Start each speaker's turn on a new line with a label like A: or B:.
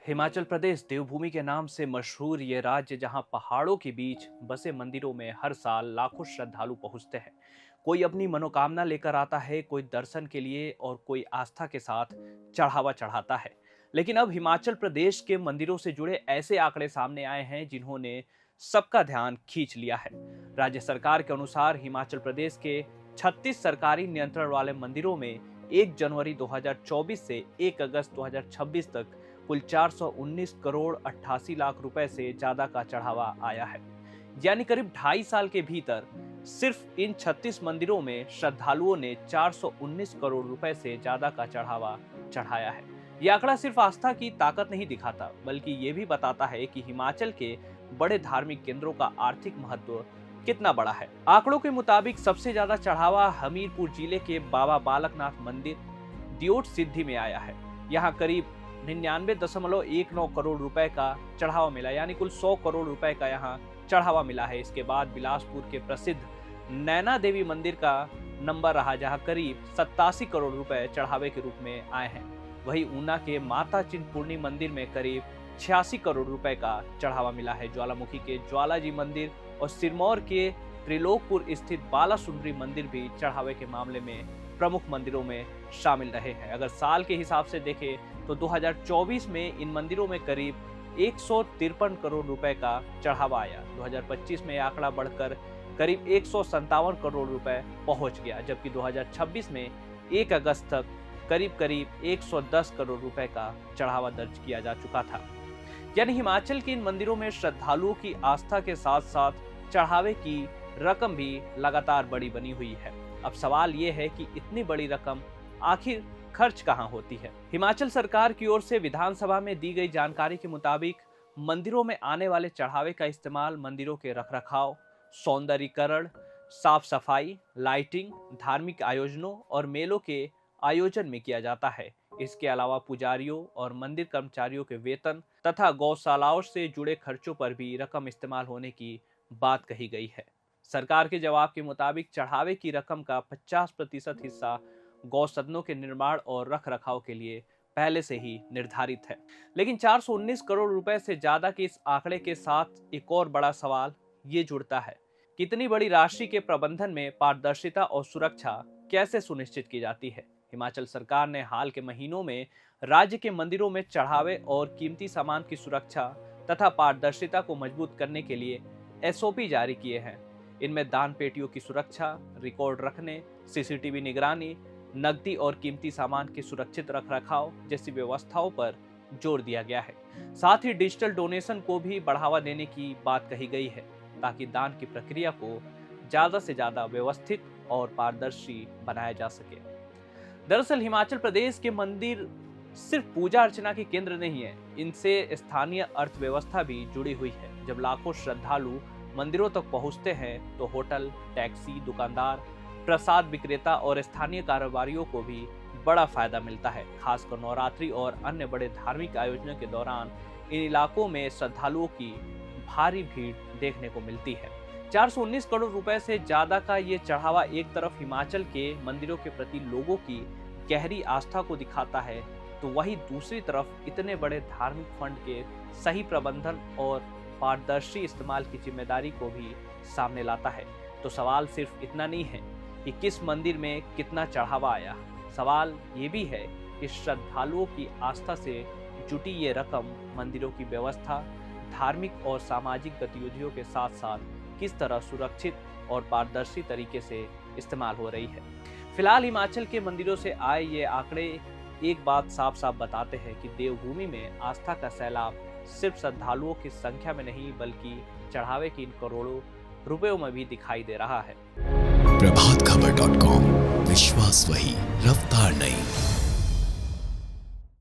A: हिमाचल प्रदेश देवभूमि के नाम से मशहूर ये राज्य, जहां पहाड़ों के बीच बसे मंदिरों में हर साल लाखों श्रद्धालु पहुंचते हैं। कोई अपनी मनोकामना लेकर आता है, कोई दर्शन के लिए और कोई आस्था के साथ चढ़ावा चढ़ाता है। लेकिन अब हिमाचल प्रदेश के मंदिरों से जुड़े ऐसे आंकड़े सामने आए हैं जिन्होंने सबका ध्यान खींच लिया है। राज्य सरकार के अनुसार हिमाचल प्रदेश के 36 सरकारी नियंत्रण वाले मंदिरों में 1 जनवरी 2024 से 1 अगस्त 2026 तक कुल 419 करोड़ 88 लाख रुपए से ज्यादा का चढ़ावा आया है। यानी करीब 2.5 साल के भीतर सिर्फ इन 36 मंदिरों में श्रद्धालुओं ने 419 करोड़ रुपए से ज्यादा का चढ़ावा चढ़ाया है। यह आंकड़ा सिर्फ आस्था की ताकत नहीं दिखाता, बल्कि ये भी बताता है कि हिमाचल के बड़े धार्मिक केंद्रों का आर्थिक महत्व कितना बड़ा है। आंकड़ों के मुताबिक सबसे ज्यादा चढ़ावा हमीरपुर जिले के बाबा बालकनाथ मंदिर दियोट सिद्धि में आया है। यहाँ करीब 99.19 करोड़ रुपए का चढ़ावा मिला, यानी कुल 100 करोड़ रुपए का यहाँ चढ़ावा मिला है। इसके बाद बिलासपुर के प्रसिद्ध नैना देवी मंदिर का नंबर रहा, जहाँ करीब 87 करोड़ रुपए चढ़ावे के रूप में आए हैं। वहीं ऊना के माता चिंतपूर्णी मंदिर में करीब 86 करोड़ रुपए का चढ़ावा मिला है। ज्वालामुखी के ज्वालाजी मंदिर और सिरमौर के त्रिलोकपुर स्थित बाला सुंदरी मंदिर भी चढ़ावे के मामले में प्रमुख मंदिरों में शामिल रहे हैं। अगर साल के हिसाब से देखें तो 2024 में इन मंदिरों में करीब 153 करोड़ रुपए का चढ़ावा आया। 2025 में आंकड़ा बढ़कर करीब 157 करोड़ रुपए पहुंच गया, जबकि 2026 में 1 अगस्त तक करीब 110 करोड़ रुपए का चढ़ावा दर्ज किया जा चुका था। यानी हिमाचल के इन मंदिरों में श्रद्धालुओं की आस्था के साथ साथ चढ़ावे की रकम भी लगातार बड़ी बनी हुई है। अब सवाल ये है कि इतनी बड़ी रकम आखिर खर्च कहां होती है। हिमाचल सरकार की ओर से विधानसभा में दी गई जानकारी के मुताबिक मंदिरों में आने वाले चढ़ावे का इस्तेमाल मंदिरों के रखरखाव, सौंदर्यीकरण, साफ सफाई, लाइटिंग, धार्मिक आयोजनों और मेलों के आयोजन में किया जाता है। इसके अलावा पुजारियों और मंदिर कर्मचारियों के वेतन तथा गौशालाओं से जुड़े खर्चों पर भी रकम इस्तेमाल होने की बात कही गई है। सरकार के जवाब के मुताबिक चढ़ावे की रकम का 50% हिस्सा गौसदनों के निर्माण और रख रखाव के लिए पहले से ही निर्धारित है। लेकिन 419 करोड़ रुपए से ज्यादा के इस आंकड़े के साथ एक और बड़ा सवाल ये जुड़ता है, कितनी बड़ी राशि के प्रबंधन में पारदर्शिता और सुरक्षा कैसे सुनिश्चित की जाती है। हिमाचल सरकार ने हाल के महीनों में राज्य के मंदिरों में चढ़ावे और कीमती सामान की सुरक्षा तथा पारदर्शिता को मजबूत करने के लिए SOP जारी किए हैं। इनमें दान पेटियों की सुरक्षा, रिकॉर्ड रखने, CCTV निगरानी, नकदी और कीमती सामान की सुरक्षित रखरखाव जैसी व्यवस्थाओं पर जोर दिया गया है। साथ ही डिजिटल डोनेशन को भी बढ़ावा देने की बात कही गई है, ताकि दान की प्रक्रिया को ज्यादा से ज्यादा व्यवस्थित और पारदर्शी बनाया जा सके। दरअसल हिमाचल प्रदेश के मंदिर सिर्फ पूजा अर्चना के केंद्र नहीं है, इनसे स्थानीय अर्थव्यवस्था भी जुड़ी हुई है। जब लाखों श्रद्धालु मंदिरों तक पहुंचते हैं तो होटल, टैक्सी, दुकानदार, प्रसाद विक्रेता और स्थानीय कारोबारियों को भी बड़ा फायदा मिलता है। खासकर नवरात्रि और अन्य बड़े धार्मिक आयोजनों के दौरान इन इलाकों में श्रद्धालुओं की भारी भीड़ देखने को मिलती है। 419 करोड़ रुपए से ज्यादा का ये चढ़ावा एक तरफ हिमाचल के मंदिरों के प्रति लोगों की गहरी आस्था को दिखाता है, तो वहीं दूसरी तरफ इतने बड़े धार्मिक फंड के सही प्रबंधन और पारदर्शी इस्तेमाल की जिम्मेदारी को भी सामने लाता है। तो सवाल सिर्फ इतना नहीं है कि किस मंदिर में कितना चढ़ावा आया, सवाल ये भी है कि श्रद्धालुओं की आस्था से जुटी ये रकम मंदिरों की व्यवस्था, धार्मिक और सामाजिक गतिविधियों के साथ साथ किस तरह सुरक्षित और पारदर्शी तरीके से इस्तेमाल हो रही है। फिलहाल हिमाचल के मंदिरों से आए ये आंकड़े एक बात साफ साफ बताते हैं कि देवभूमि में आस्था का सैलाब सिर्फ श्रद्धालुओं की संख्या में नहीं, बल्कि चढ़ावे की इन करोड़ों रुपयों में भी दिखाई दे रहा है।
B: प्रभातखबर.com, विश्वास वही, रफ्तार नहीं।